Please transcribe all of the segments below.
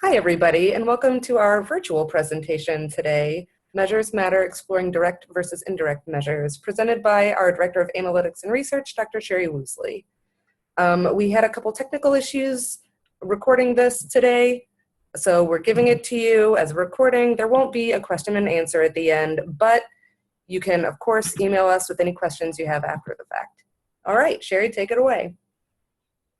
Hi, everybody, and welcome to our virtual presentation today, Measures Matter, Exploring Direct versus Indirect Measures, presented by our Director of Analytics and Research, Dr. Sherry Woosley. We had a couple technical issues recording this today, so we're giving it to you as a recording. There won't be a question and answer at the end, but you can, of course, email us with any questions you have after the fact. All right, Sherry, take it away.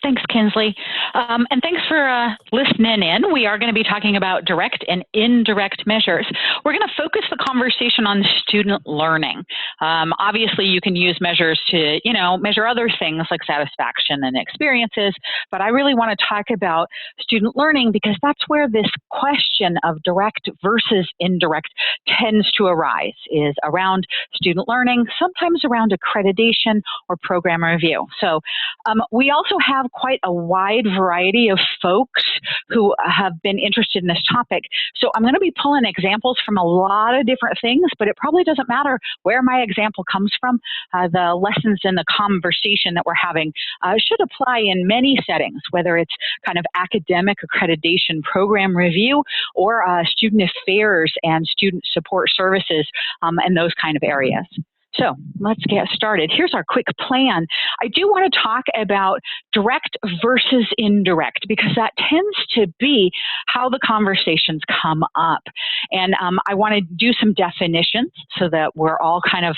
Thanks, Kinsley. And thanks for listening in. We are going to be talking about direct and indirect measures. We're going to focus the conversation on student learning. Obviously, you can use measures to, measure other things like satisfaction and experiences, but I really want to talk about student learning because that's where this question of direct versus indirect tends to arise, is around student learning, sometimes around accreditation or program review. So we also have quite a wide variety of folks who have been interested in this topic. So I'm going to be pulling examples from a lot of different things, but it probably doesn't matter where my example comes from. The lessons in the conversation that we're having should apply in many settings, whether it's kind of academic accreditation program review or student affairs and student support services and those kind of areas. So let's get started. Here's our quick plan. I do want to talk about direct versus indirect because that tends to be how the conversations come up. And I want to do some definitions so that we're all kind of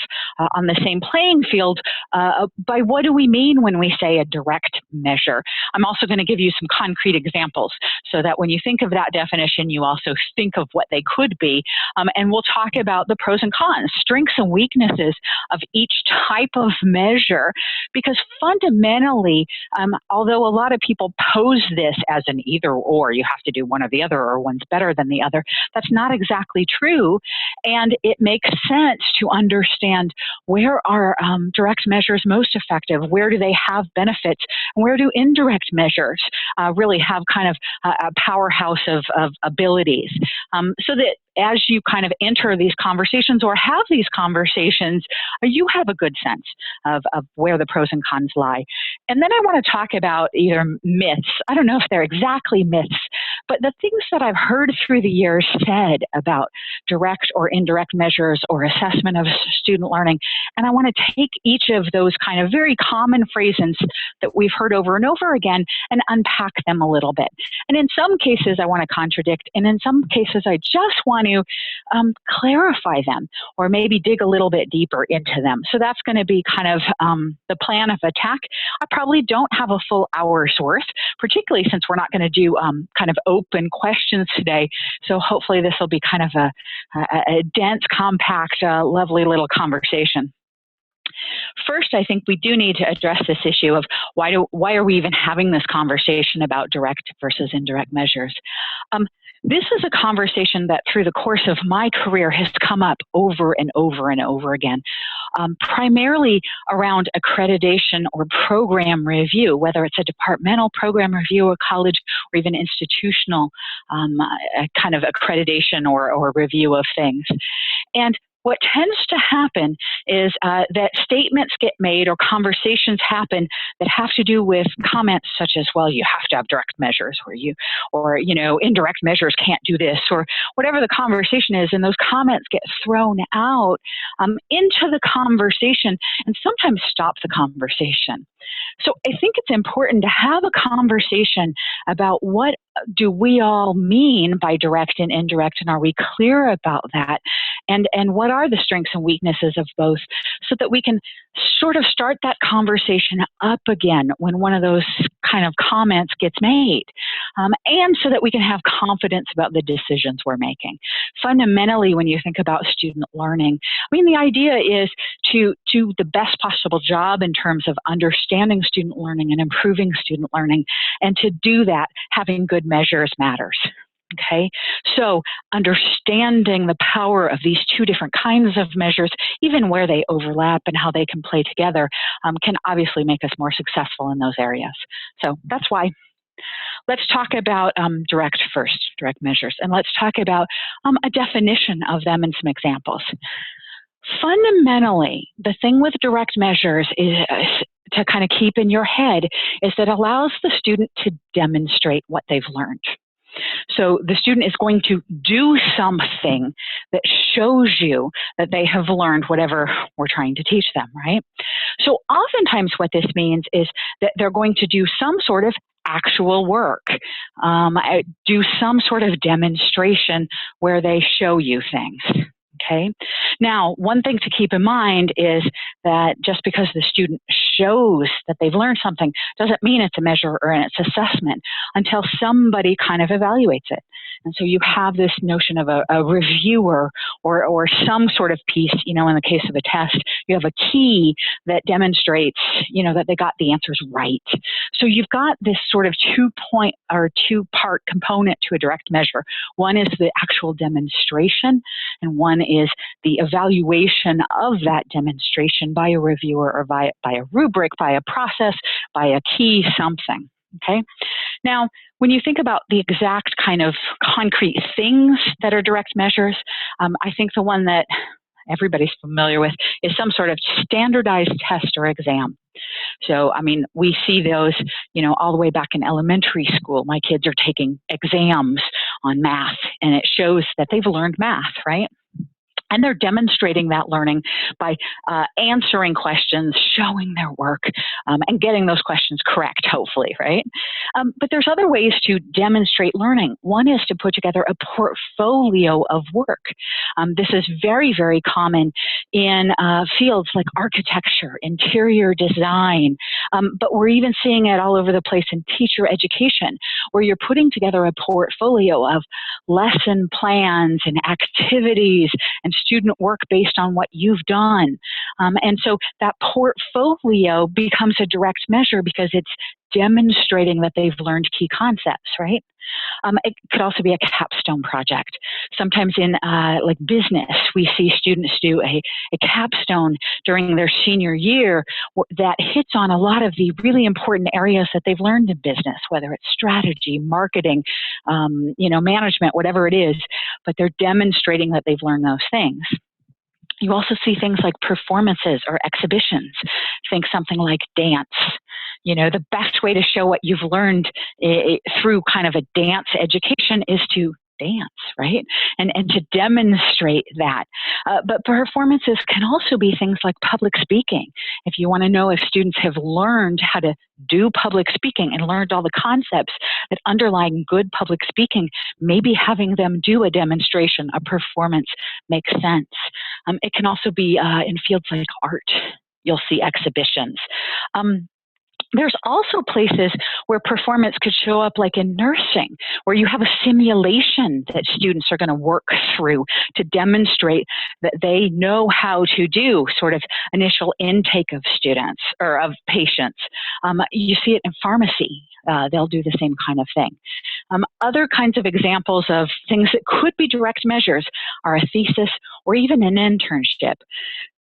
on the same playing field by what do we mean when we say a direct measure. I'm also going to give you some concrete examples so that when you think of that definition, you also think of what they could be. And we'll talk about the pros and cons, strengths and weaknesses of each type of measure, because fundamentally, although a lot of people pose this as an either or, you have to do one or the other or one's better than the other, that's not exactly true. And it makes sense to understand where are direct measures most effective, where do they have benefits, and where do indirect measures really have kind of a powerhouse of abilities, so that as you kind of enter these conversations or have these conversations, you have a good sense of where the pros and cons lie. And then I want to talk about either myths. I don't know if they're exactly myths, but the things that I've heard through the years said about direct or indirect measures or assessment of student learning. And I want to take each of those kind of very common phrases that we've heard over and over again and unpack them a little bit. And in some cases, I want to contradict, and in some cases, I just want to clarify them or maybe dig a little bit deeper into them. So that's going to be kind of the plan of attack. I probably don't have a full hour's worth, particularly since we're not going to do kind of open questions today. So hopefully this will be kind of a dense, compact, lovely little conversation. First, I think we do need to address this issue of why are we even having this conversation about direct versus indirect measures? This is a conversation that through the course of my career has come up over and over and over again, primarily around accreditation or program review, whether it's a departmental program review, a college, or even institutional kind of accreditation or review of things. And what tends to happen is that statements get made or conversations happen that have to do with comments such as, well, you have to have direct measures, or indirect measures can't do this, or whatever the conversation is, and those comments get thrown out into the conversation and sometimes stop the conversation. So I think it's important to have a conversation about what do we all mean by direct and indirect, and are we clear about that? And what are the strengths and weaknesses of both, so that we can sort of start that conversation up again when one of those kind of comments gets made, and so that we can have confidence about the decisions we're making. Fundamentally, when you think about student learning, I mean, the idea is to do the best possible job in terms of understanding student learning and improving student learning, and to do that, having good measures matters. Okay, so understanding the power of these two different kinds of measures, even where they overlap and how they can play together, can obviously make us more successful in those areas. So that's why. Let's talk about direct measures, and let's talk about a definition of them and some examples. Fundamentally, the thing with direct measures is to kind of keep in your head is that it allows the student to demonstrate what they've learned. So the student is going to do something that shows you that they have learned whatever we're trying to teach them, right? So oftentimes what this means is that they're going to do some sort of actual work, do some sort of demonstration where they show you things. Okay. Now, one thing to keep in mind is that just because the student shows that they've learned something doesn't mean it's a measure or it's assessment until somebody kind of evaluates it. And so you have this notion of a reviewer or some sort of piece, in the case of a test, you have a key that demonstrates, that they got the answers right. So you've got this sort of two-part component to a direct measure. One is the actual demonstration, and one is the evaluation of that demonstration by a reviewer or by a rubric, by a process, by a key, something. Okay. Now, when you think about the exact kind of concrete things that are direct measures, I think the one that everybody's familiar with is some sort of standardized test or exam. So, we see those, all the way back in elementary school. My kids are taking exams on math, and it shows that they've learned math, right? And they're demonstrating that learning by answering questions, showing their work, and getting those questions correct, hopefully, right? But there's other ways to demonstrate learning. One is to put together a portfolio of work. This is very, very common in fields like architecture, interior design, but we're even seeing it all over the place in teacher education, where you're putting together a portfolio of lesson plans and activities and student work based on what you've done. And so that portfolio becomes a direct measure because it's demonstrating that they've learned key concepts, right? It could also be a capstone project. Sometimes in like business, we see students do a capstone during their senior year that hits on a lot of the really important areas that they've learned in business, whether it's strategy, marketing, management, whatever it is, but they're demonstrating that they've learned those things. You also see things like performances or exhibitions. Think something like dance. The best way to show what you've learned through kind of a dance education is to dance, right? And to demonstrate that. But performances can also be things like public speaking. If you want to know if students have learned how to do public speaking and learned all the concepts that underlie good public speaking, maybe having them do a demonstration, a performance makes sense. It can also be in fields like art. You'll see exhibitions. There's also places where performance could show up like in nursing, where you have a simulation that students are going to work through to demonstrate that they know how to do sort of initial intake of students or of patients. You see it in pharmacy. They'll do the same kind of thing. Other kinds of examples of things that could be direct measures are a thesis or even an internship.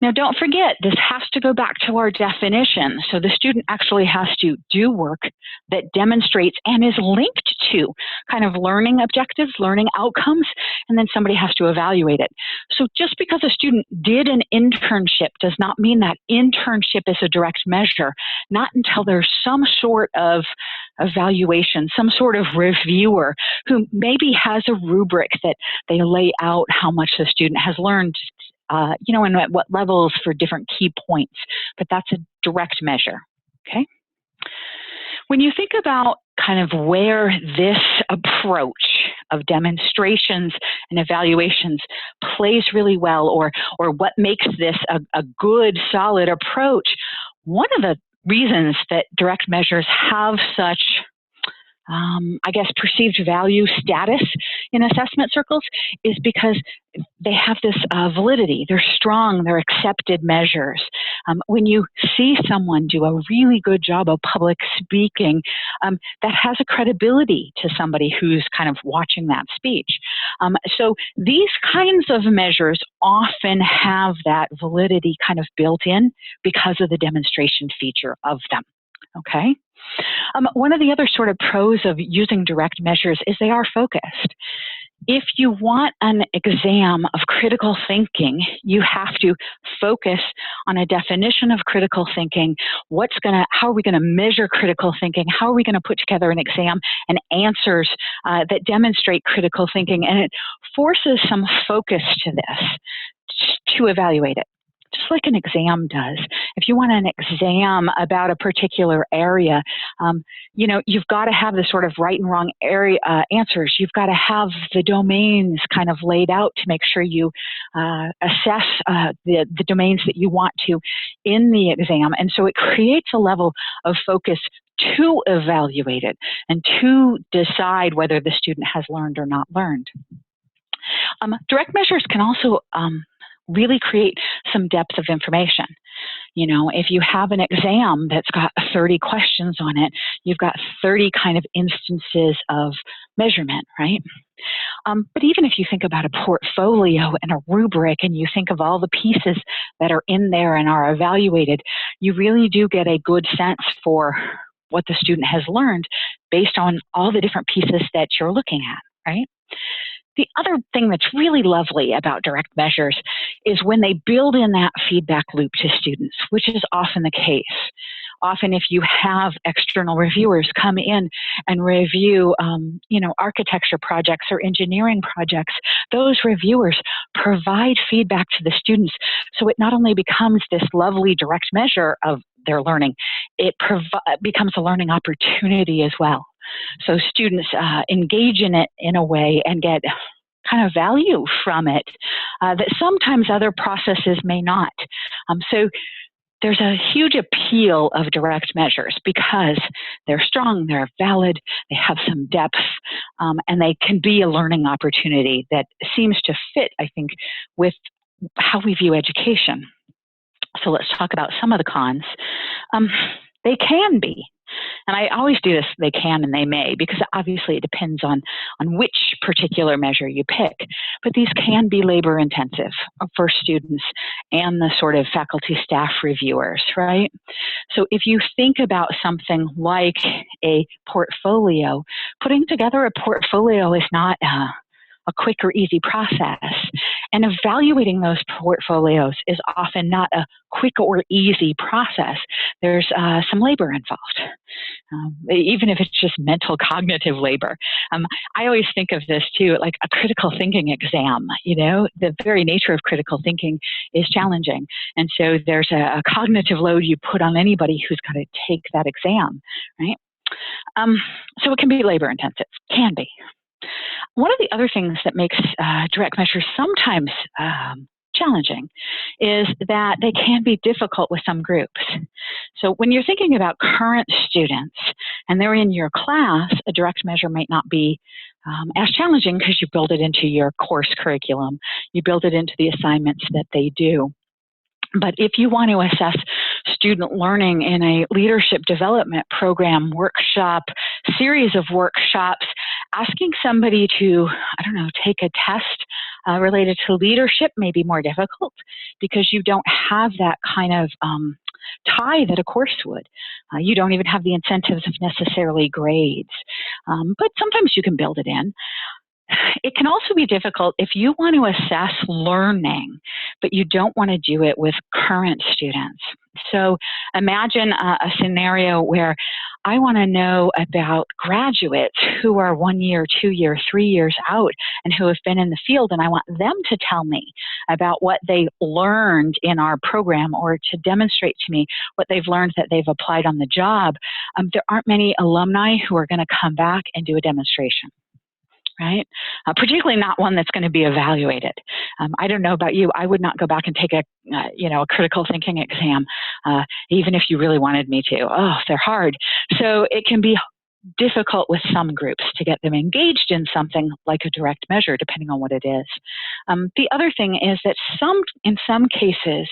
Now, don't forget, this has to go back to our definition. So the student actually has to do work that demonstrates and is linked to kind of learning objectives, learning outcomes, and then somebody has to evaluate it. So just because a student did an internship does not mean that internship is a direct measure, not until there's some sort of evaluation, some sort of reviewer who maybe has a rubric that they lay out how much the student has learned, and at what levels for different key points, but that's a direct measure, okay? When you think about kind of where this approach of demonstrations and evaluations plays really well, or what makes this a good, solid approach, one of the reasons that direct measures have such perceived value status in assessment circles is because they have this validity. They're strong, they're accepted measures. When you see someone do a really good job of public speaking, that has a credibility to somebody who's kind of watching that speech. So these kinds of measures often have that validity kind of built in because of the demonstration feature of them. Okay? One of the other sort of pros of using direct measures is they are focused. If you want an exam of critical thinking, you have to focus on a definition of critical thinking. How are we going to measure critical thinking? How are we going to put together an exam and answers that demonstrate critical thinking? And it forces some focus to this to evaluate it, just like an exam does. If you want an exam about a particular area, you've got to have the sort of right and wrong answers. You've got to have the domains kind of laid out to make sure you assess the domains that you want to in the exam. And so it creates a level of focus to evaluate it and to decide whether the student has learned or not learned. Direct measures can also really create some depth of information. If you have an exam that's got 30 questions on it, you've got 30 kind of instances of measurement, right? But even if you think about a portfolio and a rubric and you think of all the pieces that are in there and are evaluated, you really do get a good sense for what the student has learned based on all the different pieces that you're looking at, right? The other thing that's really lovely about direct measures is when they build in that feedback loop to students, which is often the case. Often if you have external reviewers come in and review, architecture projects or engineering projects, those reviewers provide feedback to the students. So it not only becomes this lovely direct measure of their learning, it becomes a learning opportunity as well. So students engage in it in a way and get kind of value from it that sometimes other processes may not. So there's a huge appeal of direct measures because they're strong, they're valid, they have some depth, and they can be a learning opportunity that seems to fit, I think, with how we view education. So let's talk about some of the cons. They can be. And I always do this, they can and they may, because obviously it depends on which particular measure you pick. But these can be labor intensive for students and the sort of faculty staff reviewers, right? So if you think about something like a portfolio, putting together a portfolio is not a quick or easy process. And evaluating those portfolios is often not a quick or easy process. There's some labor involved, even if it's just mental cognitive labor. I always think of this too, like a critical thinking exam. The very nature of critical thinking is challenging. And so there's a cognitive load you put on anybody who's got to take that exam, right? So it can be labor intensive, can be. One of the other things that makes direct measures sometimes challenging is that they can be difficult with some groups. So when you're thinking about current students and they're in your class, a direct measure might not be as challenging because you build it into your course curriculum. You build it into the assignments that they do. But if you want to assess student learning in a leadership development program, workshop, series of workshops, asking somebody to, take a test related to leadership may be more difficult because you don't have that kind of tie that a course would. You don't even have the incentives of necessarily grades. But sometimes you can build it in. It can also be difficult if you want to assess learning, but you don't want to do it with current students. So imagine a scenario where I want to know about graduates who are 1 year, 2 year, 3 years out and who have been in the field, and I want them to tell me about what they learned in our program or to demonstrate to me what they've learned that they've applied on the job. There aren't many alumni who are going to come back and do a demonstration. Right? Particularly not one that's going to be evaluated. I don't know about you. I would not go back and take a critical thinking exam, even if you really wanted me to. Oh, they're hard. So it can be difficult with some groups to get them engaged in something like a direct measure, depending on what it is. The other thing is that in some cases,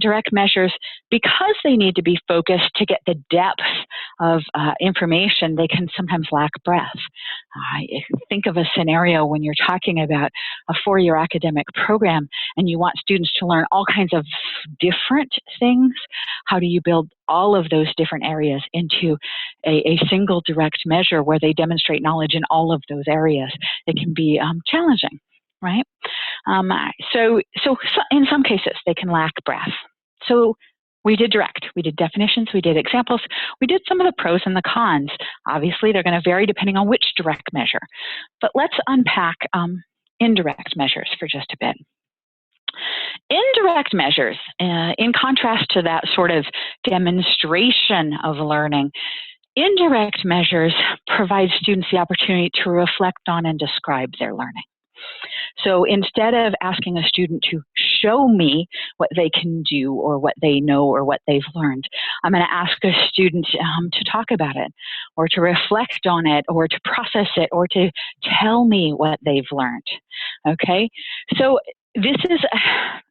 direct measures, because they need to be focused to get the depth of information, they can sometimes lack breadth. Think of a scenario when you're talking about a 4-year academic program and you want students to learn all kinds of different things. How do you build all of those different areas into a single direct measure where they demonstrate knowledge in all of those areas? It can be challenging, right? So in some cases, they can lack breadth. So we did direct, we did definitions, we did examples, we did some of the pros and the cons. Obviously, they're going to vary depending on which direct measure. But let's unpack indirect measures for just a bit. Indirect measures, in contrast to that sort of demonstration of learning, indirect measures provide students the opportunity to reflect on and describe their learning. So instead of asking a student to show me what they can do or what they know or what they've learned, I'm going to ask a student to talk about it or to reflect on it or to process it or to tell me what they've learned. Okay? So this is,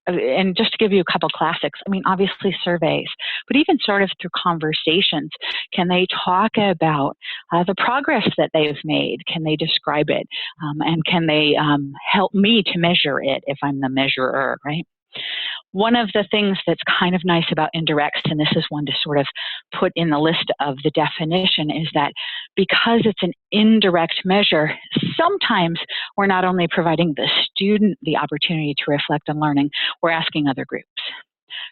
and just to give you a couple classics, I mean, obviously surveys, but even sort of through conversations, can they talk about the progress that they've made? Can they describe it? And can they help me to measure it if I'm the measurer, right? One of the things that's kind of nice about indirects, and this is one to sort of put in the list of the definition, is that because it's an indirect measure, sometimes we're not only providing the student the opportunity to reflect on learning, we're asking other groups.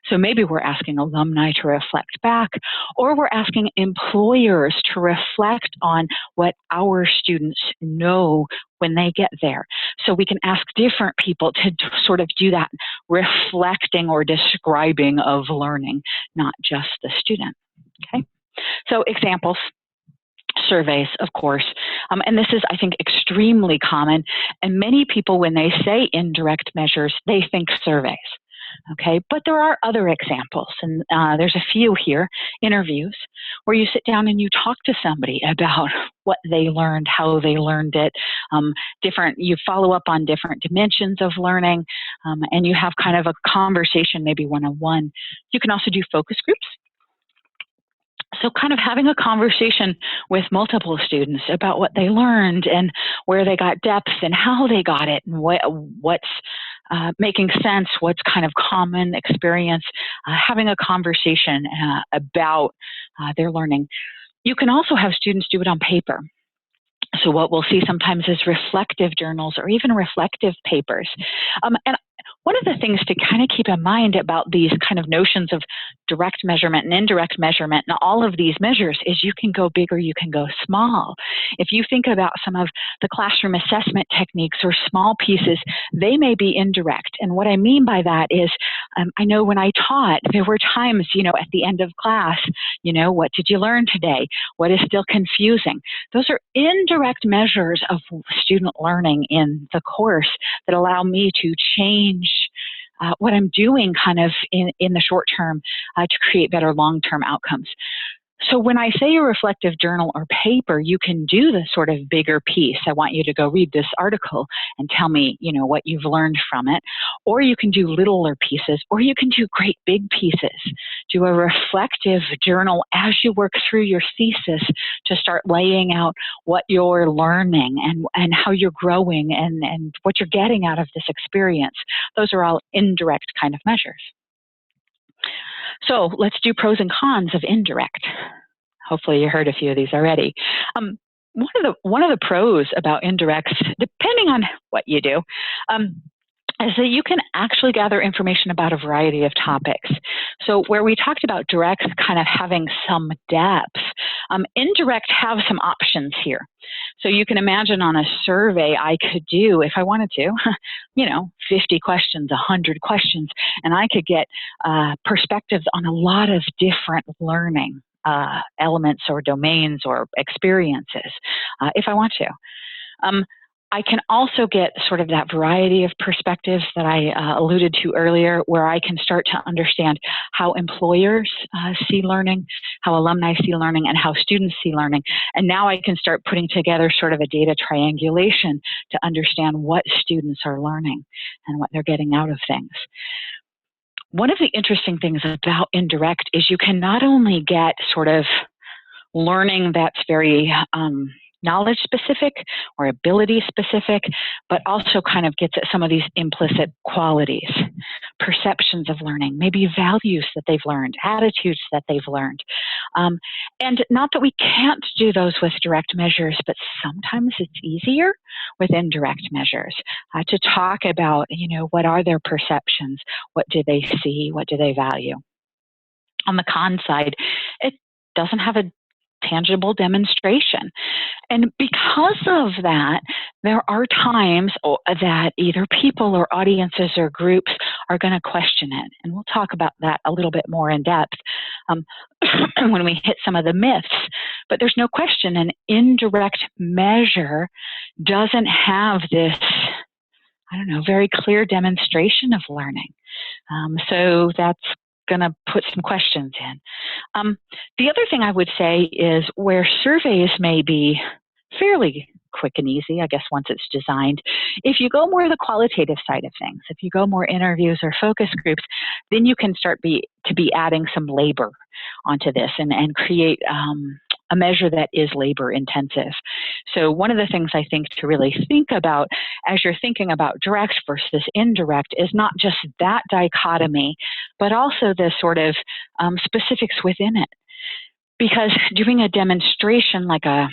So maybe we're asking alumni to reflect back, or we're asking employers to reflect on what our students know when they get there. So we can ask different people to sort of do that reflecting or describing of learning, not just the student. Okay. So examples. Surveys, of course, and this is, I think, extremely common. And many people, when they say indirect measures, they think surveys. Okay, but there are other examples, and there's a few here. Interviews, where you sit down and you talk to somebody about what they learned, how they learned it. You follow up on different dimensions of learning, and you have kind of a conversation, maybe one-on-one. You can also do focus groups. So kind of having a conversation with multiple students about what they learned and where they got depth and how they got it and what's making sense, what's kind of common experience, having a conversation about their learning. You can also have students do it on paper. So what we'll see sometimes is reflective journals or even reflective papers. And one of the things to kind of keep in mind about these kind of notions of direct measurement and indirect measurement and all of these measures is you can go big or you can go small. If you think about some of the classroom assessment techniques or small pieces, they may be indirect. And what I mean by that is, I know when I taught, there were times, at the end of class, what did you learn today? What is still confusing? Those are indirect measures of student learning in the course that allow me to change what I'm doing kind of in the short term to create better long-term outcomes. So when I say a reflective journal or paper, you can do the sort of bigger piece. I want you to go read this article and tell me, what you've learned from it. Or you can do littler pieces, or you can do great big pieces. Do a reflective journal as you work through your thesis to start laying out what you're learning and how you're growing and what you're getting out of this experience. Those are all indirect kind of measures. So let's do pros and cons of indirect. Hopefully you heard a few of these already. One of the pros about indirects, depending on what you do, is that you can actually gather information about a variety of topics. So where we talked about directs kind of having some depth, indirect have some options here. So you can imagine on a survey I could do, if I wanted to, 50 questions, 100 questions, and I could get perspectives on a lot of different learning elements or domains or experiences if I want to. I can also get sort of that variety of perspectives that I alluded to earlier, where I can start to understand how employers see learning, how alumni see learning, and how students see learning. And now I can start putting together sort of a data triangulation to understand what students are learning and what they're getting out of things. One of the interesting things about indirect is you can not only get sort of learning that's very knowledge specific or ability specific, but also kind of gets at some of these implicit qualities, perceptions of learning, maybe values that they've learned, attitudes that they've learned. And not that we can't do those with direct measures, but sometimes it's easier with indirect measures to talk about, what are their perceptions? What do they see? What do they value? On the con side, it doesn't have a tangible demonstration. And because of that, there are times that either people or audiences or groups are going to question it. And we'll talk about that a little bit more in depth when we hit some of the myths. But there's no question an indirect measure doesn't have this, very clear demonstration of learning. So that's going to put some questions in. The other thing I would say is where surveys may be fairly quick and easy, I guess, once it's designed, if you go more the qualitative side of things, if you go more interviews or focus groups, then you can start to be adding some labor onto this and create a measure that is labor intensive. So one of the things I think to really think about as you're thinking about direct versus indirect is not just that dichotomy, but also the sort of specifics within it. Because doing a demonstration like a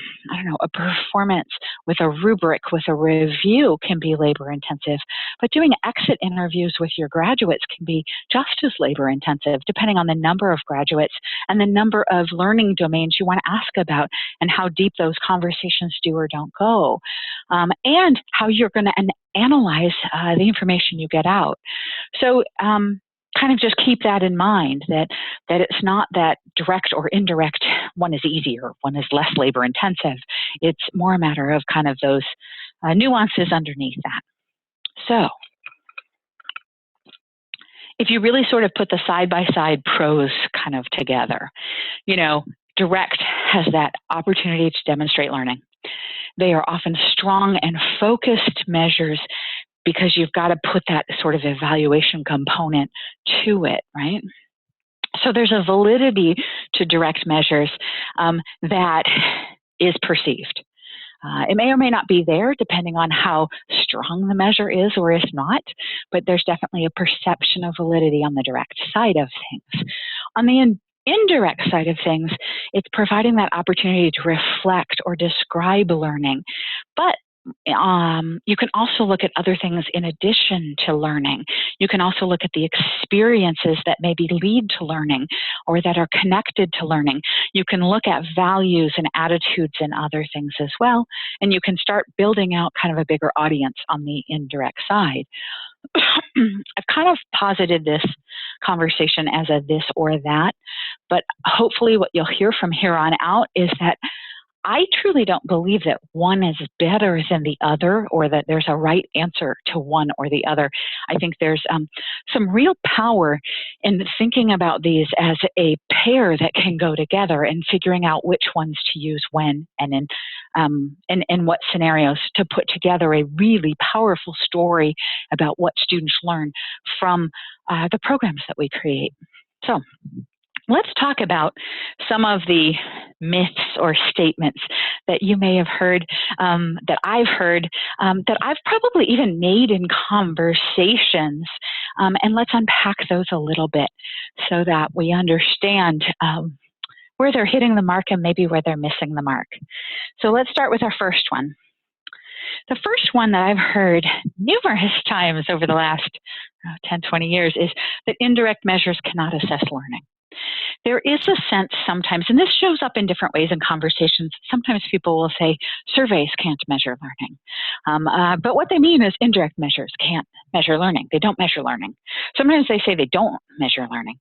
performance with a rubric, with a review can be labor intensive, but doing exit interviews with your graduates can be just as labor intensive, depending on the number of graduates and the number of learning domains you want to ask about and how deep those conversations do or don't go, and how you're going to analyze the information you get out. So, kind of just keep that in mind, that it's not that direct or indirect, one is easier, one is less labor intensive. It's more a matter of kind of those nuances underneath that. So if you really sort of put the side-by-side pros kind of together, direct has that opportunity to demonstrate learning. They are often strong and focused measures because you've got to put that sort of evaluation component to it, right? So there's a validity to direct measures that is perceived. It may or may not be there depending on how strong the measure is or is not, but there's definitely a perception of validity on the direct side of things. On the indirect side of things, it's providing that opportunity to reflect or describe learning. But you can also look at other things in addition to learning. You can also look at the experiences that maybe lead to learning or that are connected to learning. You can look at values and attitudes and other things as well, and you can start building out kind of a bigger audience on the indirect side. I've kind of posited this conversation as a this or that, but hopefully what you'll hear from here on out is that I truly don't believe that one is better than the other or that there's a right answer to one or the other. I think there's some real power in thinking about these as a pair that can go together and figuring out which ones to use when and in what scenarios to put together a really powerful story about what students learn from the programs that we create. So let's talk about some of the myths or statements that you may have heard, that I've heard, that I've probably even made in conversations. And let's unpack those a little bit so that we understand where they're hitting the mark and maybe where they're missing the mark. So let's start with our first one. The first one that I've heard numerous times over the last 10, 20 years is that indirect measures cannot assess learning. There is a sense sometimes, and this shows up in different ways in conversations. Sometimes people will say surveys can't measure learning. But what they mean is indirect measures can't measure learning. They don't measure learning. Sometimes they say they don't measure learning.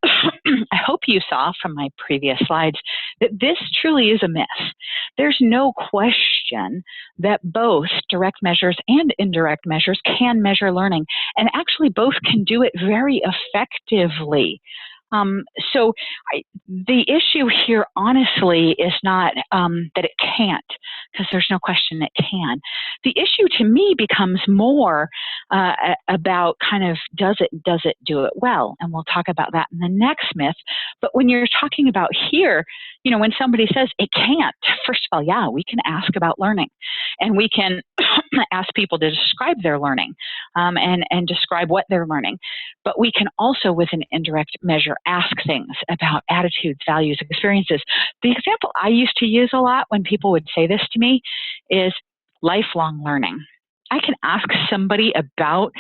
I hope you saw from my previous slides that this truly is a myth. There's no question that both direct measures and indirect measures can measure learning, and actually both can do it very effectively. So the issue here, honestly, is not that it can't, because there's no question it can. The issue to me becomes more about kind of does it do it well? And we'll talk about that in the next myth. But when you're talking about here, you know, when somebody says it can't, first of all, yeah, we can ask about learning, and we can ask people to describe their learning and describe what they're learning. But we can also, with an indirect measure, ask things about attitudes, values, experiences. The example I used to use a lot when people would say this to me is lifelong learning. I can ask somebody about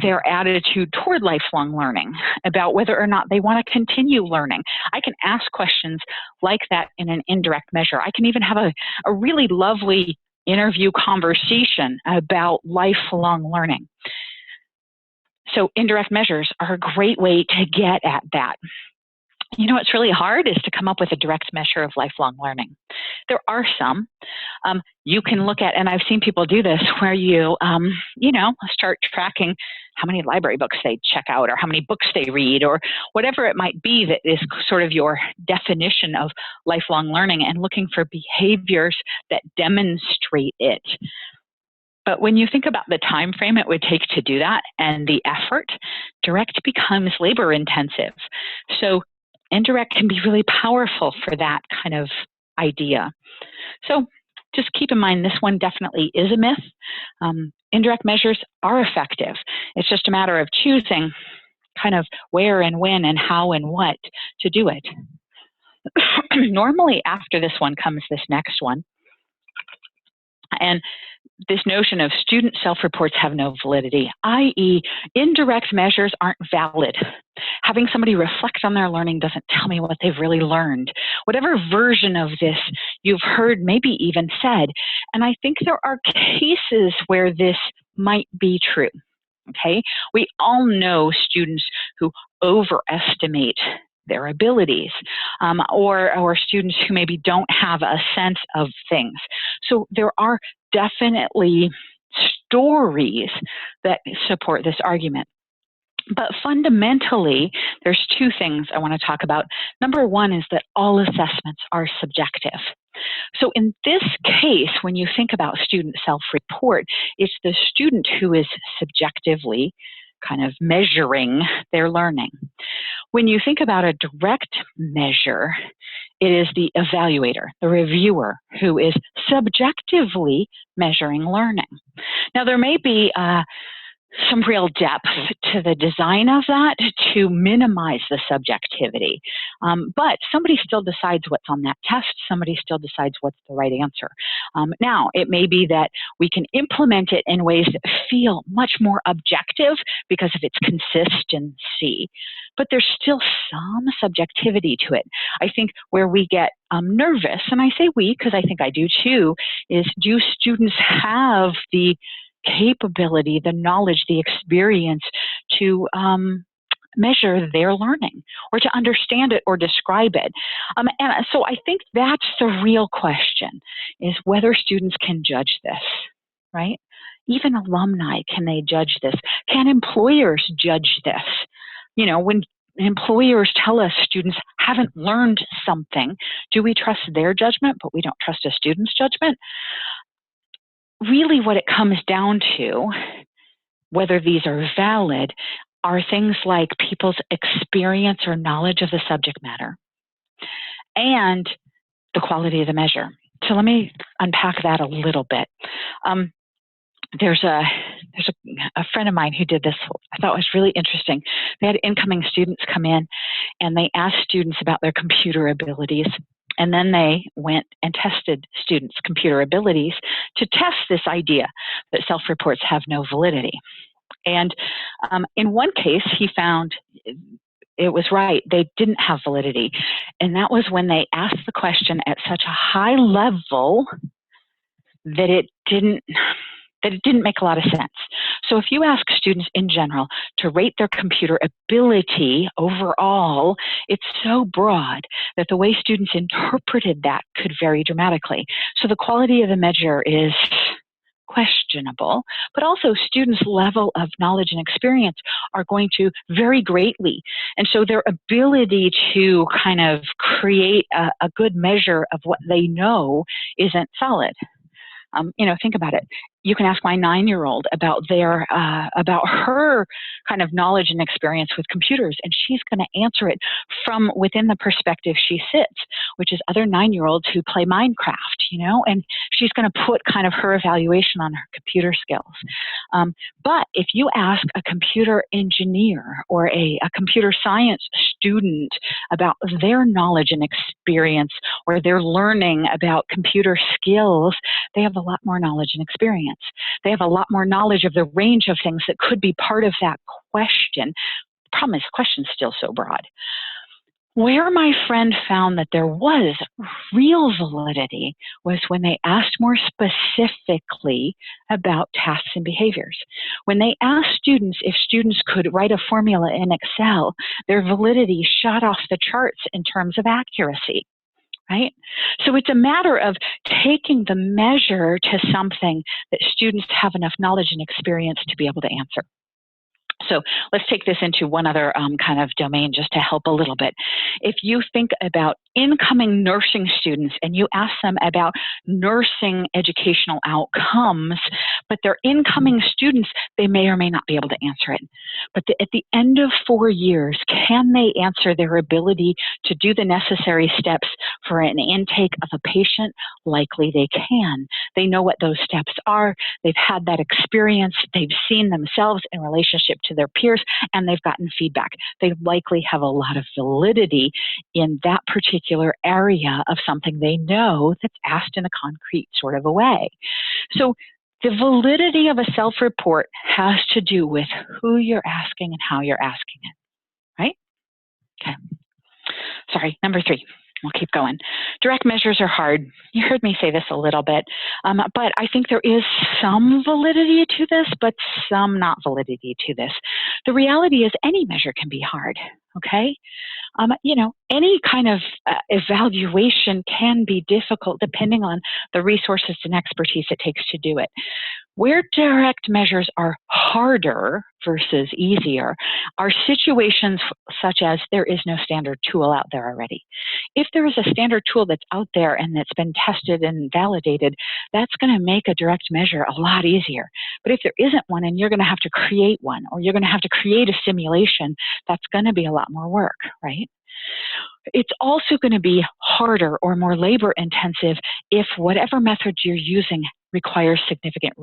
their attitude toward lifelong learning, about whether or not they want to continue learning. I can ask questions like that in an indirect measure. I can even have a really lovely interview conversation about lifelong learning. So indirect measures are a great way to get at that. You know, what's really hard is to come up with a direct measure of lifelong learning. There are some. You can look at, and I've seen people do this, where you start tracking how many library books they check out or how many books they read or whatever it might be that is sort of your definition of lifelong learning, and looking for behaviors that demonstrate it. But when you think about the time frame it would take to do that and the effort, direct becomes labor intensive. So indirect can be really powerful for that kind of idea. So just keep in mind, this one definitely is a myth. Indirect measures are effective. It's just a matter of choosing kind of where and when and how and what to do it. Normally after this one comes this next one. And this notion of student self-reports have no validity, i.e. indirect measures aren't valid. Having somebody reflect on their learning doesn't tell me what they've really learned. Whatever version of this you've heard, maybe even said, and I think there are cases where this might be true, okay? We all know students who overestimate their abilities, or students who maybe don't have a sense of things. So there are definitely stories that support this argument. But fundamentally, there's two things I want to talk about. Number one is that all assessments are subjective. So in this case, when you think about student self-report, it's the student who is subjectively kind of measuring their learning. When you think about a direct measure, it is the evaluator, the reviewer, who is subjectively measuring learning. Now, there may be some real depth to the design of that to minimize the subjectivity. But somebody still decides what's on that test. Somebody still decides what's the right answer. Now, it may be that we can implement it in ways that feel much more objective because of its consistency, but there's still some subjectivity to it. I think where we get nervous, and I say we because I think I do too, is do students have the capability, the knowledge, the experience to measure their learning or to understand it or describe it. And so I think that's the real question, is whether students can judge this, right? Even alumni, can they judge this? Can employers judge this? You know, when employers tell us students haven't learned something, do we trust their judgment, but we don't trust a student's judgment? Really what it comes down to, whether these are valid, are things like people's experience or knowledge of the subject matter and the quality of the measure. So let me unpack that a little bit. There's a friend of mine who did this. I thought it was really interesting. They had incoming students come in and they asked students about their computer abilities. And then they went and tested students' computer abilities to test this idea that self-reports have no validity. And in one case, he found it was right. They didn't have validity. And that was when they asked the question at such a high level that it didn't make a lot of sense. So if you ask students in general to rate their computer ability overall, it's so broad that the way students interpreted that could vary dramatically. So the quality of the measure is questionable, but also students' level of knowledge and experience are going to vary greatly. And so their ability to kind of create a good measure of what they know isn't solid. Think about it. You can ask my 9-year-old about her kind of knowledge and experience with computers, and she's going to answer it from within the perspective she sits, which is other 9-year-olds who play Minecraft, and she's going to put kind of her evaluation on her computer skills. But if you ask a computer engineer or a computer science student about their knowledge and experience or their learning about computer skills, they have a lot more knowledge and experience. They have a lot more knowledge of the range of things that could be part of that question. The problem is the question's still so broad. Where my friend found that there was real validity was when they asked more specifically about tasks and behaviors. When they asked students if students could write a formula in Excel, their validity shot off the charts in terms of accuracy. Right? So it's a matter of taking the measure to something that students have enough knowledge and experience to be able to answer. So let's take this into one other kind of domain just to help a little bit. If you think about incoming nursing students and you ask them about nursing educational outcomes, but they're incoming students, they may or may not be able to answer it. But at the end of 4 years, can they answer their ability to do the necessary steps for an intake of a patient? Likely they can. They know what those steps are. They've had that experience. They've seen themselves in relationship to their peers, and they've gotten feedback. They likely have a lot of validity in that particular area of something they know that's asked in a concrete sort of a way. So the validity of a self-report has to do with who you're asking and how you're asking it, right? Okay. Sorry, number 3. We'll keep going. Direct measures are hard. You heard me say this a little bit, but I think there is some validity to this, but some not validity to this. The reality is any measure can be hard, okay? Any kind of evaluation can be difficult depending on the resources and expertise it takes to do it. Where direct measures are harder versus easier are situations such as there is no standard tool out there already. If there is a standard tool that's out there and that's been tested and validated, that's going to make a direct measure a lot easier. But if there isn't one and you're going to have to create one, or you're going to have to create a simulation, that's going to be a lot more work, right? It's also going to be harder or more labor intensive if whatever method you're using requires significant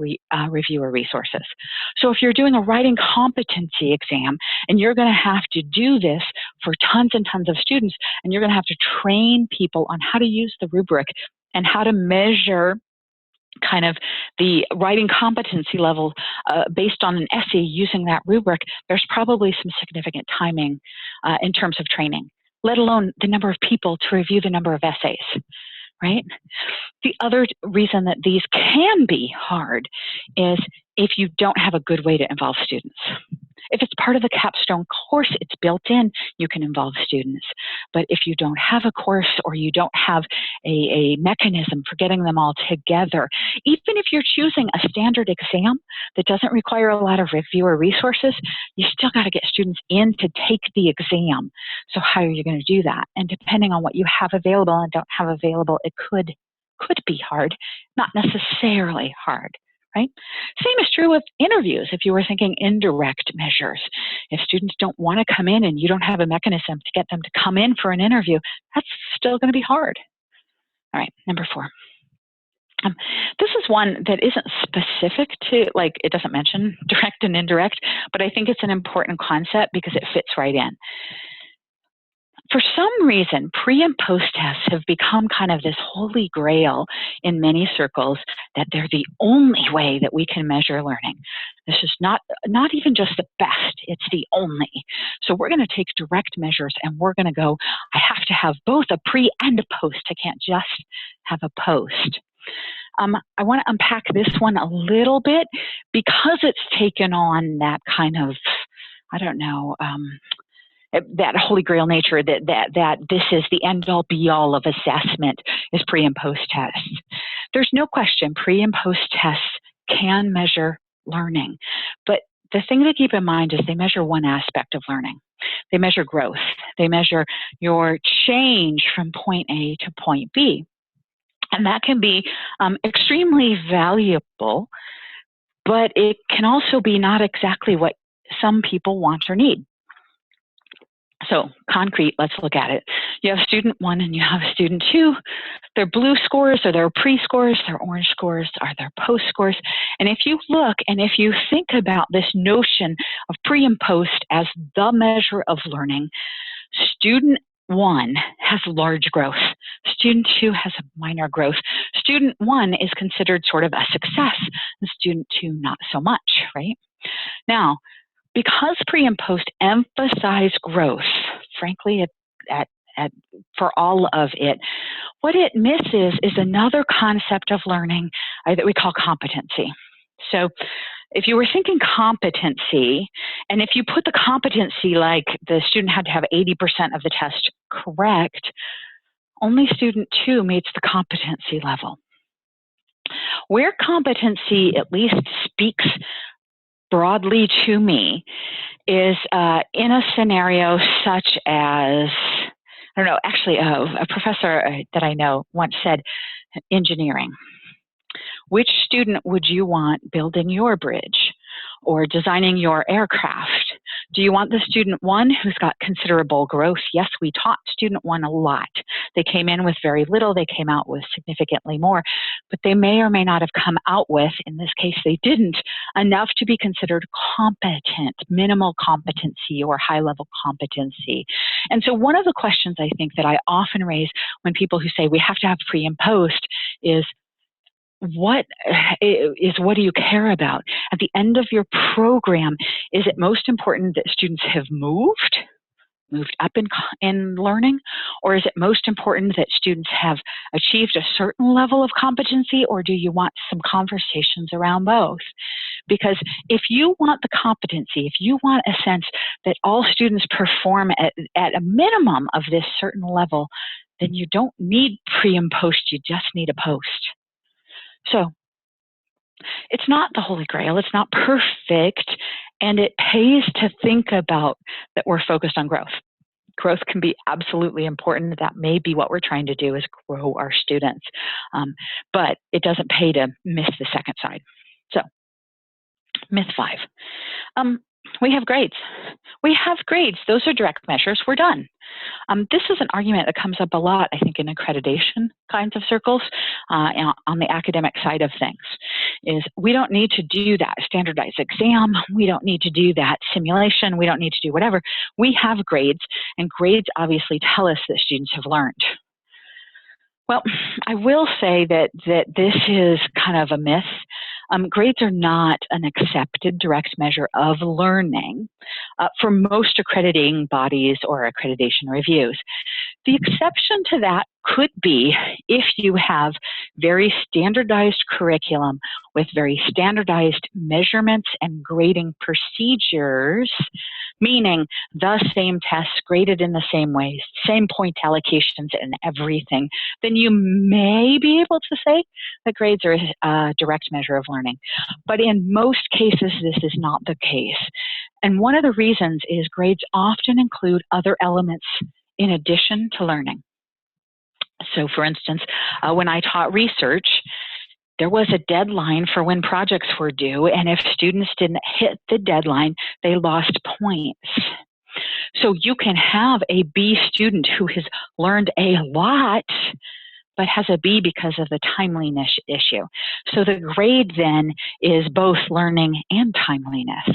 reviewer resources. So if you're doing a writing competency exam and you're going to have to do this for tons and tons of students, and you're going to have to train people on how to use the rubric and how to measure kind of the writing competency level based on an essay using that rubric, there's probably some significant timing in terms of training, let alone the number of people to review the number of essays, right? The other reason that these can be hard is if you don't have a good way to involve students. If it's part of the capstone course, it's built in, you can involve students. But if you don't have a course or you don't have a mechanism for getting them all together, even if you're choosing a standard exam that doesn't require a lot of reviewer resources, you still got to get students in to take the exam. So how are you going to do that? And depending on what you have available and don't have available, it could be hard, not necessarily hard. Right? Same is true with interviews. If you were thinking indirect measures, if students don't want to come in and you don't have a mechanism to get them to come in for an interview, that's still going to be hard. All right, number 4. This is one that isn't specific to, it doesn't mention direct and indirect, but I think it's an important concept because it fits right in. For some reason, pre and post tests have become kind of this holy grail in many circles, that they're the only way that we can measure learning. This is not even just the best, it's the only. So we're going to take direct measures and we're going to go, I have to have both a pre and a post. I can't just have a post. I want to unpack this one a little bit because it's taken on that kind of, I don't know, that holy grail nature that this is the end all be all of assessment is pre and post tests. There's no question pre and post tests can measure learning, but the thing to keep in mind is they measure one aspect of learning. They measure growth. They measure your change from point A to point B. And that can be extremely valuable, but it can also be not exactly what some people want or need. So concrete, let's look at it. You have student 1 and you have student 2. Their blue scores are their pre-scores, their orange scores are their post scores. And if you look and if you think about this notion of pre and post as the measure of learning, student 1 has large growth. Student 2 has a minor growth. Student 1 is considered sort of a success, and student 2 not so much, right? Now, because pre and post emphasize growth, frankly, for all of it, what it misses is another concept of learning that we call competency. So if you were thinking competency, and if you put the competency like the student had to have 80% of the test correct, only student 2 meets the competency level. Where competency at least speaks broadly to me is in a scenario such as, I don't know, actually a professor that I know once said, engineering. Which student would you want building your bridge or designing your aircraft? Do you want the student 1 who's got considerable growth? Yes, we taught student 1 a lot. They came in with very little, they came out with significantly more, but they may or may not have come out with, in this case they didn't, enough to be considered competent, minimal competency or high-level competency. And so one of the questions I think that I often raise when people who say we have to have pre and post is, what do you care about? At the end of your program, is it most important that students have moved up in learning? Or is it most important that students have achieved a certain level of competency, or do you want some conversations around both? Because if you want the competency, if you want a sense that all students perform at a minimum of this certain level, then you don't need pre and post, you just need a post. So it's not the Holy Grail, it's not perfect, and it pays to think about that we're focused on growth. Growth can be absolutely important. That may be what we're trying to do, is grow our students. But it doesn't pay to miss the second side. So, myth 5. We have grades. We have grades. Those are direct measures. We're done. This is an argument that comes up a lot, I think, in accreditation kinds of circles on the academic side of things, is we don't need to do that standardized exam. We don't need to do that simulation. We don't need to do whatever. We have grades, and grades obviously tell us that students have learned. Well, I will say that this is kind of a myth. Grades are not an accepted direct measure of learning for most accrediting bodies or accreditation reviews. The exception to that could be if you have very standardized curriculum with very standardized measurements and grading procedures, meaning the same tests graded in the same ways, same point allocations and everything, then you may be able to say that grades are a direct measure of learning. But in most cases, this is not the case. And one of the reasons is grades often include other elements in addition to learning. So for instance, when I taught research, there was a deadline for when projects were due, and if students didn't hit the deadline, they lost points. So you can have a B student who has learned a lot, but has a B because of the timeliness issue. So the grade then is both learning and timeliness.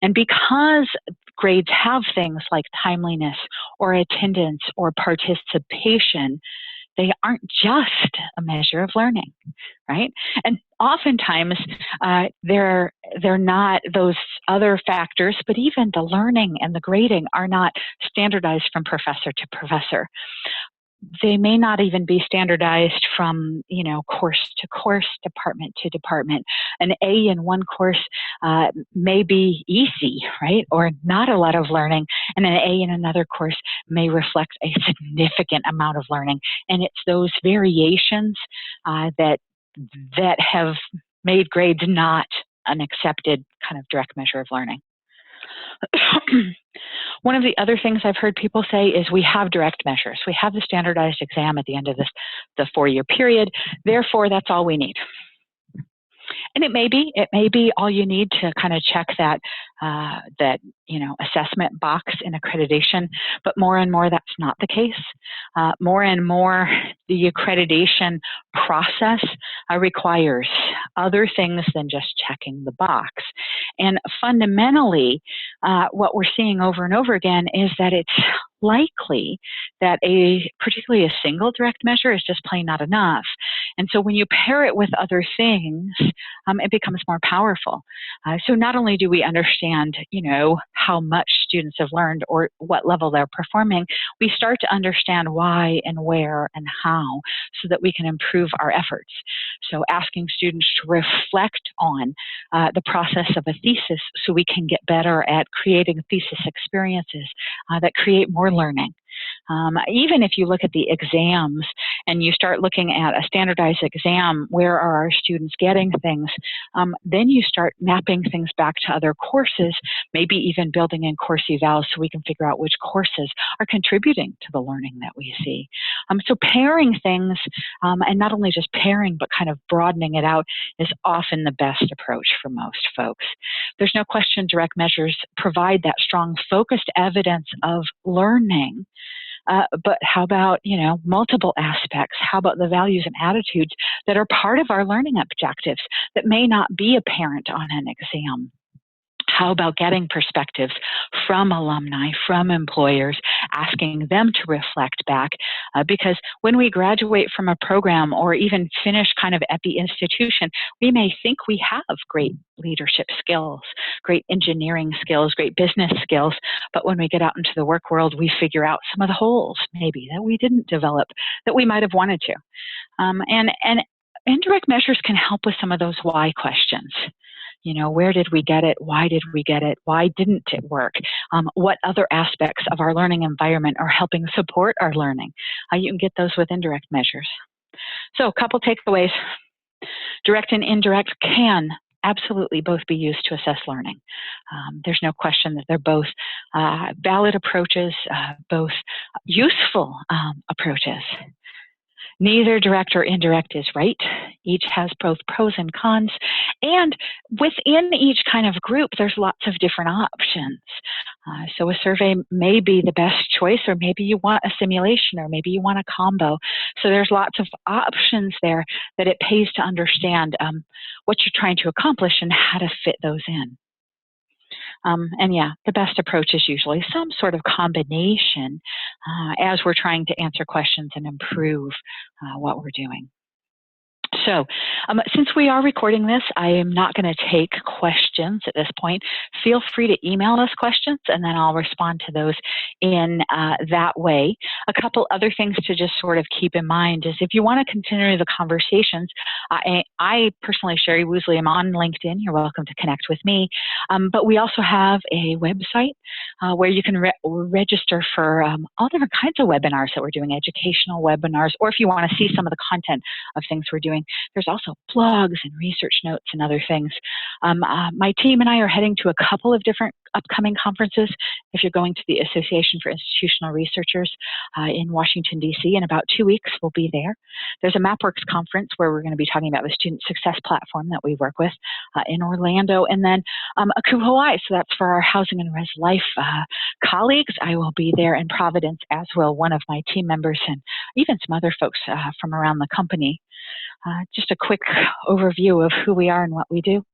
And because grades have things like timeliness or attendance or participation, they aren't just a measure of learning, right? And oftentimes they're not those other factors, but even the learning and the grading are not standardized from professor to professor. They may not even be standardized from, course to course, department to department. An A in one course may be easy, right? Or not a lot of learning. And an A in another course may reflect a significant amount of learning. And it's those variations that have made grades not an accepted kind of direct measure of learning. One of the other things I've heard people say is we have direct measures. We have the standardized exam at the end of the 4-year period. Therefore, that's all we need. And it may be all you need to kind of check that assessment box in accreditation, but more and more that's not the case. More and more the accreditation process requires other things than just checking the box. And fundamentally, what we're seeing over and over again is that it's likely that particularly a single direct measure is just plain not enough. And so when you pair it with other things, it becomes more powerful. So not only do we understand, how much students have learned or what level they're performing, we start to understand why and where and how so that we can improve our efforts. So asking students to reflect on the process of a thesis so we can get better at creating thesis experiences that create more learning. Even if you look at the exams and you start looking at a standardized exam, where are our students getting things? Then you start mapping things back to other courses, maybe even building in course evals so we can figure out which courses are contributing to the learning that we see. So pairing things, and not only just pairing, but kind of broadening it out is often the best approach for most folks. There's no question direct measures provide that strong focused evidence of learning. But how about, multiple aspects? How about the values and attitudes that are part of our learning objectives that may not be apparent on an exam? How about getting perspectives from alumni, from employers, asking them to reflect back? Because when we graduate from a program or even finish kind of at the institution, we may think we have great leadership skills, great engineering skills, great business skills, but when we get out into the work world, we figure out some of the holes maybe that we didn't develop that we might have wanted to. And indirect measures can help with some of those why questions. Where did we get it? Why did we get it? Why didn't it work? What other aspects of our learning environment are helping support our learning? You can get those with indirect measures. So a couple takeaways. Direct and indirect can absolutely both be used to assess learning. There's no question that they're both valid approaches, both useful approaches. Neither direct or indirect is right. Each has both pros and cons. And within each kind of group, there's lots of different options. So a survey may be the best choice, or maybe you want a simulation, or maybe you want a combo. So there's lots of options there that it pays to understand what you're trying to accomplish and how to fit those in. And yeah, the best approach is usually some sort of combination as we're trying to answer questions and improve what we're doing. So since we are recording this, I am not going to take questions at this point. Feel free to email us questions, and then I'll respond to those in that way. A couple other things to just sort of keep in mind is if you want to continue the conversations, I personally, Sherry Woosley, am on LinkedIn. You're welcome to connect with me. But we also have a website where you can register for all different kinds of webinars that we're doing, educational webinars, or if you want to see some of the content of things we're doing. There's also blogs and research notes and other things. My team and I are heading to a couple of different upcoming conferences. If you're going to the Association for Institutional Researchers in Washington, D.C. in about 2 weeks, we'll be there. There's a MapWorks conference where we're going to be talking about the student success platform that we work with. in Orlando, and then Aku, Hawaii. So that's for our Housing and Res Life colleagues. I will be there in Providence, as will one of my team members and even some other folks from around the company. Just a quick overview of who we are and what we do.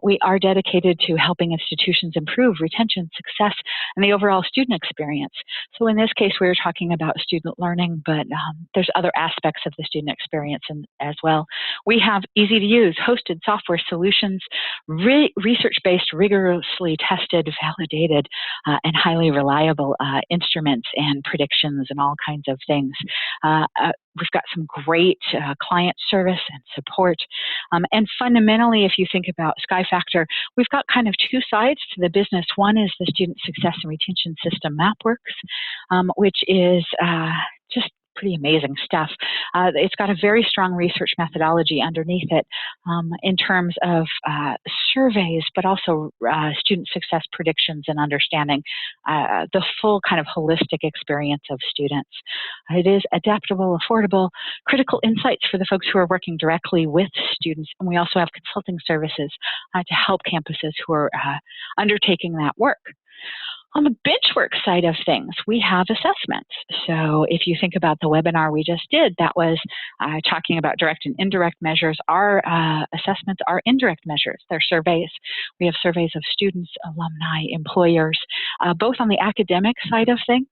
We are dedicated to helping institutions improve retention, success, and the overall student experience. So in this case, we were talking about student learning, but there's other aspects of the student experience as well. We have easy-to-use, hosted software solutions, research-based, rigorously tested, validated, and highly reliable instruments and predictions and all kinds of things. We've got some great client service and support. And fundamentally, if you think about Skyfactor, we've got kind of two sides to the business. One is the Student Success and Retention System MapWorks, which is just pretty amazing stuff. It's got a very strong research methodology underneath it in terms of surveys, but also student success predictions and understanding the full kind of holistic experience of students. It is adaptable, affordable, critical insights for the folks who are working directly with students. And we also have consulting services to help campuses who are undertaking that work. On the benchwork side of things, we have assessments. So if you think about the webinar we just did, that was talking about direct and indirect measures. Our assessments are indirect measures. They're surveys. We have surveys of students, alumni, employers, both on the academic side of things,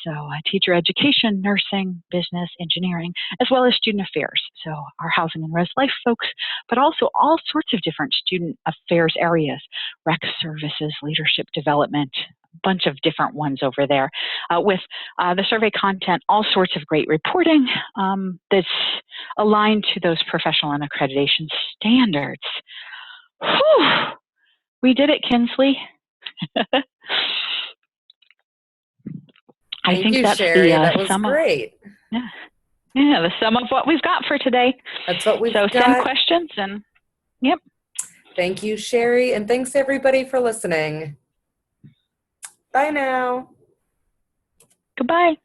so teacher education, nursing, business, engineering, as well as student affairs. So our Housing and Res Life folks, but also all sorts of different student affairs areas, rec services, leadership development, bunch of different ones over there with the survey content, all sorts of great reporting that's aligned to those professional and accreditation standards. Whew. We did it, Kinsley. I think that's Sherry. the that was sum great. Yeah, the sum of what we've got for today. That's what we've got. So send questions and yep. Thank you, Sherry, and thanks everybody for listening. Bye now. Goodbye.